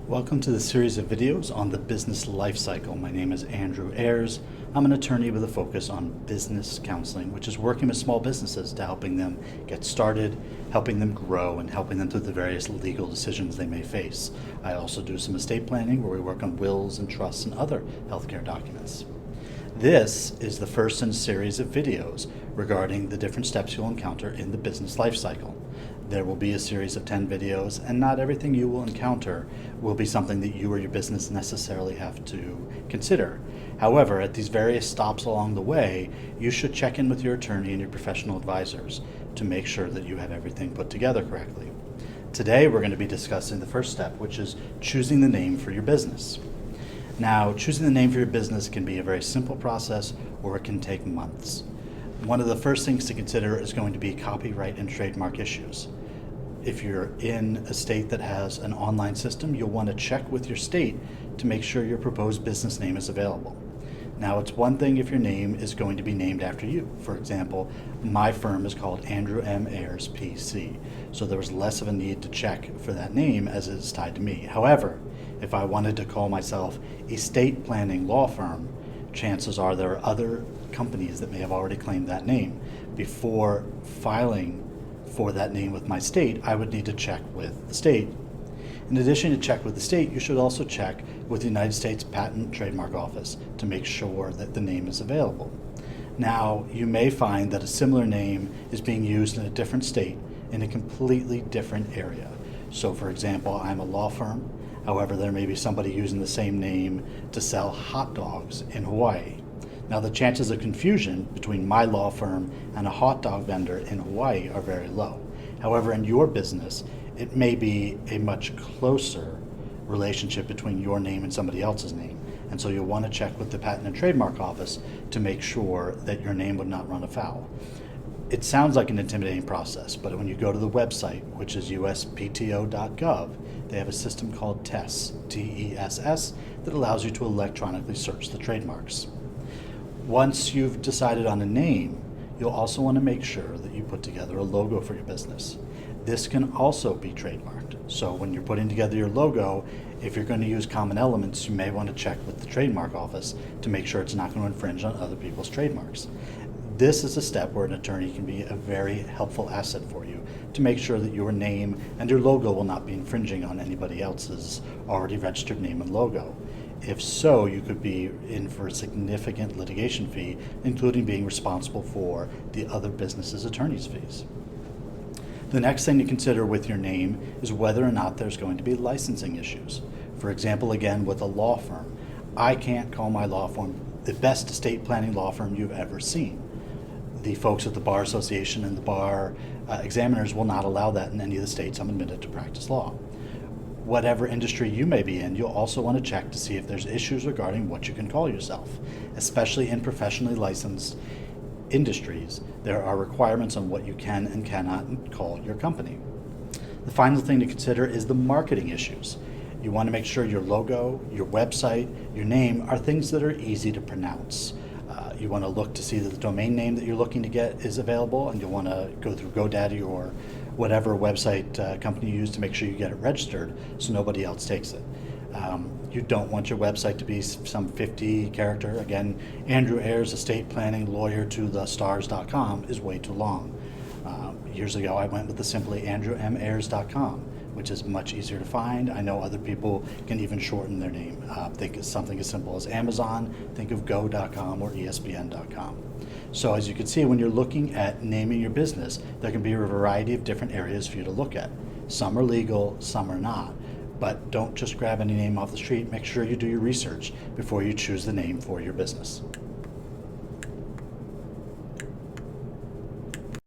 Welcome to the series of videos on the business lifecycle. My name is Andrew Ayers. I'm an attorney with a focus on business counseling, which is working with small businesses to helping them get started, helping them grow, and helping them through the various legal decisions they may face. I also do some estate planning where we work on wills and trusts and other healthcare documents. This is the first in a series of videos regarding the different steps you'll encounter in the business lifecycle. There will be a series of 10 videos, and not everything you will encounter will be something that you or your business necessarily have to consider. However, at these various stops along the way, you should check in with your attorney and your professional advisors to make sure that you have everything put together correctly. Today, we're going to be discussing the first step, which is choosing the name for your business. Now, choosing the name for your business can be a very simple process, or it can take months. One of the first things to consider is going to be copyright and trademark issues. If you're in a state that has an online system, you'll want to check with your state to make sure your proposed business name is available. Now, it's one thing if your name is going to be named after you. For example, my firm is called Andrew M. Ayers PC, so there was less of a need to check for that name as it's tied to me. However, if I wanted to call myself estate planning law firm, chances are there are other companies that may have already claimed that name. Before filing for that name with my state, I would need to check with the state. In addition to check with the state, you should also check with the United States Patent and Trademark Office to make sure that the name is available. Now, you may find that a similar name is being used in a different state in a completely different area. So, for example, I'm a law firm. However, there may be somebody using the same name to sell hot dogs in Hawaii. Now, the chances of confusion between my law firm and a hot dog vendor in Hawaii are very low. However, in your business, it may be a much closer relationship between your name and somebody else's name. And so you'll want to check with the Patent and Trademark Office to make sure that your name would not run afoul. It sounds like an intimidating process, but when you go to the website, which is uspto.gov, they have a system called TESS, T-E-S-S, that allows you to electronically search the trademarks. Once you've decided on a name, you'll also want to make sure that you put together a logo for your business. This can also be trademarked. So when you're putting together your logo, if you're going to use common elements, you may want to check with the trademark office to make sure it's not going to infringe on other people's trademarks. This is a step where an attorney can be a very helpful asset for you to make sure that your name and your logo will not be infringing on anybody else's already registered name and logo. If so, you could be in for a significant litigation fee, including being responsible for the other business's attorney's fees. The next thing to consider with your name is whether or not there's going to be licensing issues. For example, again, with a law firm, I can't call my law firm the best estate planning law firm you've ever seen. The folks at the Bar Association and the bar examiners will not allow that in any of the states I'm admitted to practice law. Whatever industry you may be in, you'll also want to check to see if there's issues regarding what you can call yourself. Especially in professionally licensed industries, there are requirements on what you can and cannot call your company. The final thing to consider is the marketing issues. You want to make sure your logo, your website, your name are things that are easy to pronounce. You want to look to see that the domain name that you're looking to get is available, and you'll want to go through GoDaddy or whatever website company you use to make sure you get it registered so nobody else takes it. You don't want your website to be some 50 character. Again, Andrew Ayers, estate planning lawyer to the stars.com is way too long. Years ago, I went with the simply andrewmayers.com, which is much easier to find. I know other people can even shorten their name. Think of something as simple as Amazon, think of go.com or espn.com. So as you can see, when you're looking at naming your business, there can be a variety of different areas for you to look at. Some are legal, some are not. But don't just grab any name off the street. Make sure you do your research before you choose the name for your business.